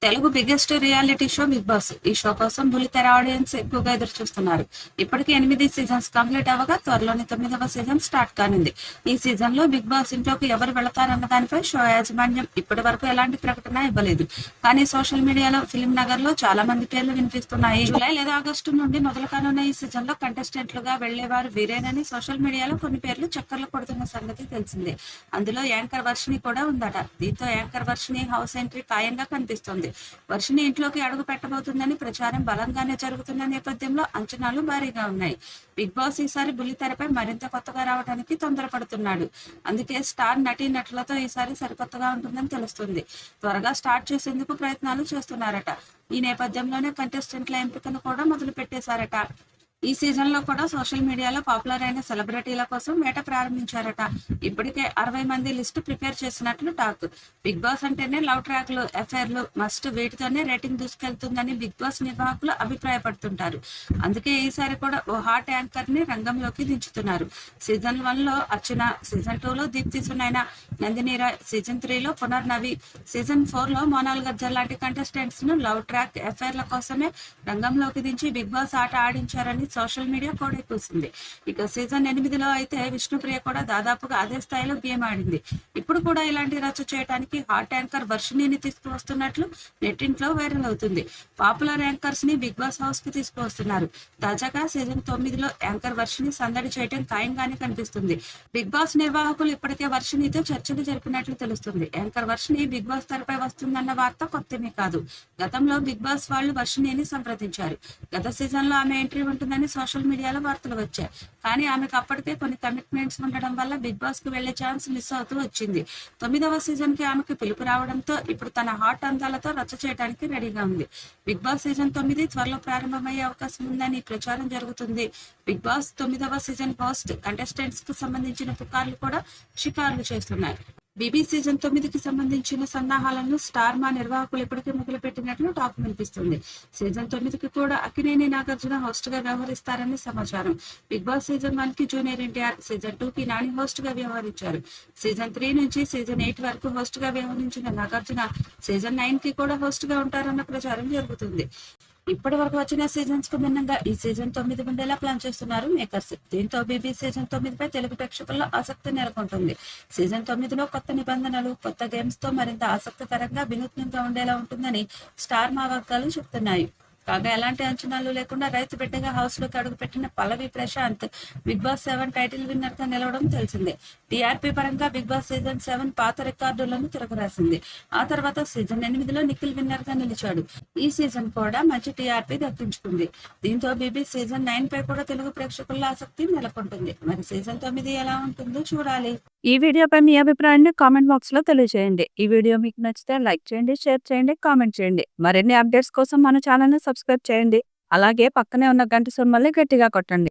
Telugu biggest reality show Bigg Boss. ఈ show కోసం బుల్లితెర ఆడియన్స్ ఎక్కువగా ఎదురు చూస్తున్నారు. ఇప్పటికే 8 సీజన్స్ కంప్లీట్ అవ్వగా త్వరలోనే 9వ సీజన్ స్టార్ట్ కానుంది. ఈ సీజన్ లో బిగ్ బాస్ ఇంట్లోకి ఎవరు వెళతారన్న దానిపై షో యాజమాన్యం ఇప్పటి వరకు ఎలాంటి ప్రకటన ఇవ్వలేదు. కానీ సోషల్ మీడియాలో ఫిలిం నగర్ లో చాలా మంది పేర్లు వినిపిస్తున్నాయి. జూలై లేదా ఆగస్టు నుండి మొదలు కానున్న ఈ సీజన్ లో కంటెస్టెంట్లుగా వెళ్లేవారు వీరేనని సోషల్ మీడియాలో కొన్ని పేర్లు చక్కర్లు కొడుతున్న సంగతి తెలిసిందే. అందులో యాంకర్ వర్షిని కూడా ఉందట. దీంతో యాంకర్ వర్షిని హౌస్ ఎంట్రీ ఖాయంగా కనిపిస్తోంది. వర్షిని ఇంట్లోకి అడుగు పెట్టబోతుందని ప్రచారం బలంగానే జరుగుతున్న నేపథ్యంలో అంచనాలు భారీగా ఉన్నాయి. బిగ్ బాస్ ఈసారి బుల్లితెరపై మరింత కొత్తగా రావడానికి తొందరపడుతున్నాడు. అందుకే స్టార్ నటీ నటులతో ఈసారి సరికొత్తగా ఉంటుందని తెలుస్తుంది. త్వరగా స్టార్ట్ చేసేందుకు ప్రయత్నాలు చేస్తున్నారట. ఈ నేపథ్యంలోనే కంటెస్టెంట్ల ఎంపికను కూడా మొదలు పెట్టేశారట. ఈ సీజన్ లో కూడా సోషల్ మీడియాలో పాపులర్ అయిన సెలబ్రిటీల కోసం వేట ప్రారంభించారట. ఇప్పటికే 60 మంది లిస్టు ప్రిపేర్ చేసినట్లు టాక్. బిగ్ బాస్ అంటేనే లవ్ ట్రాక్లు, అఫైర్లు మస్ట్. వీటితోనే రేటింగ్ దూసుకెళ్తుందని బిగ్ బాస్ నిర్వాహకులు అభిప్రాయపడుతుంటారు. అందుకే ఈసారి కూడా ఓ హాట్ యాంకర్ ని రంగంలోకి దించుతున్నారు. సీజన్ 1 లో అర్చన, సీజన్ 2 లో దీప్తి సునైనా, నందిని రాయ్, సీజన్ 3 లో పునర్నవి, సీజన్ 4 లో మోనాల్ గజ్జల్ లాంటి కంటెస్టెంట్స్ ను లవ్ ట్రాక్, అఫైర్ల కోసమే రంగంలోకి దించి బిగ్ బాస్ ఆట ఆడించారని సోషల్ మీడియా కూడా కూసింది. ఇక సీజన్ 8లో అయితే విష్ణుప్రియ కూడా దాదాపుగా అదే స్థాయిలో గేమ్ ఆడింది. ఇప్పుడు కూడా ఇలాంటి రచ్చ చేయడానికి హాట్ యాంకర్ వర్షిణిని తీసుకువస్తున్నట్లు నెట్టింట్లో వైరల్ అవుతుంది. పాపులర్ యాంకర్స్ ని బిగ్ బాస్ హౌస్ కి తీసుకువస్తున్నారు. తాజాగా సీజన్ 9లో యాంకర్ వర్షిని సందడి చేయడం ఖాయంగానే కనిపిస్తుంది. బిగ్ బాస్ నిర్వాహకులు ఇప్పటికే వర్షినితో చర్చలు జరిపినట్లు తెలుస్తుంది. యాంకర్ వర్షిని బిగ్ బాస్ తెరపై వస్తుందన్న వార్త కొత్తమీ కాదు. గతంలో బిగ్ బాస్ వాళ్ళు వర్షినిని సంప్రదించారు. గత సీజన్ లో ఆమె ఎంట్రీ ఉంటుందని సోషల్ మీడియాలో వార్తలు వచ్చాయి. కానీ ఆమెకు అప్పటికే కొన్ని కమిట్మెంట్స్ ఉండడం వల్ల బిగ్ బాస్ కు వెళ్లే ఛాన్స్ మిస్ అవుతూ వచ్చింది. 9వ సీజన్ కి ఆమెకు పిలుపు రావడంతో ఇప్పుడు తన హాట్ అందాలతో రచ్చ చేయడానికి రెడీగా ఉంది. బిగ్ బాస్ సీజన్ 9 త్వరలో ప్రారంభమయ్యే అవకాశం ఉందని ప్రచారం జరుగుతుంది. బిగ్ బాస్ 9వ సీజన్ హోస్ట్ కంటెస్టెంట్స్ కు సంబంధించిన పుకార్లు కూడా షికార్లు చేస్తున్నాయి. బీబీ సీజన్ 9కి సంబంధించిన సన్నాహాలను స్టార్ మా నిర్వాహకులు ఇప్పటికే మొదలుపెట్టినట్లు టాక్ వినిపిస్తుంది. సీజన్ 9కి కూడా అక్కినేని నాగార్జున హోస్ట్ గా వ్యవహరిస్తారని సమాచారం. బిగ్ బాస్ సీజన్ 1 కి జూనియర్ ఎన్టీఆర్, సీజన్ 2 కి నాని హోస్ట్ గా వ్యవహరించారు. సీజన్ 3 నుంచి సీజన్ 8 వరకు హోస్ట్ గా వ్యవహరించిన నాగార్జున సీజన్ 9 కి కూడా హోస్ట్ గా ఉంటారన్న ప్రచారం జరుగుతుంది. ఇప్పటి వరకు వచ్చిన సీజన్స్ కు భిన్నంగా ఈ సీజన్ 9 ఉండేలా ప్లాన్ చేస్తున్నారు మేకర్స్. దీంతో బీబీ సీజన్ 9పై తెలుగు ప్రేక్షకుల్లో ఆసక్తి నెలకొంటుంది. సీజన్ 9లో కొత్త నిబంధనలు, కొత్త గేమ్స్ తో మరింత ఆసక్తికరంగా, వినూత్నంగా ఉండేలా ఉంటుందని స్టార్ మా వర్గాలు చెబుతున్నాయి. కాగా ఎలాంటి అంచనాలు లేకుండా రైతు బిడ్డగా హౌస్ లోకి అడుగుపెట్టిన Pallavi Prashanth Bigg Boss 7 title winner గా నిలవడం తెలిసిందే. టీఆర్పీ పరంగా బిగ్ బాస్ సీజన్ 7 పాత రికార్డులను తిరగరాసింది. ఆ తర్వాత సీజన్ 8లో నిఖిల్ విన్నర్ గా నిలిచాడు. ఈ సీజన్ కూడా మంచి టీఆర్పీ దక్కించుకుంది. దీంతో బీబీ సీజన్ 9 పై కూడా తెలుగు ప్రేక్షకుల్లో ఆసక్తి నెలకొంటుంది. మరి సీజన్ 9 ఎలా ఉంటుందో చూడాలి. ఈ వీడియోపై మీ అభిప్రాయాన్ని కామెంట్ బాక్స్ లో తెలియజేయండి. ఈ వీడియో మీకు నచ్చితే లైక్ చేయండి, షేర్ చేయండి, కామెంట్ చేయండి. మరిన్ని అప్డేట్స్ కోసం మన ఛానల్ ని సబ్స్క్రైబ్ చేయండి. అలాగే పక్కనే ఉన్న గంట సింబల్ని గట్టిగా కొట్టండి.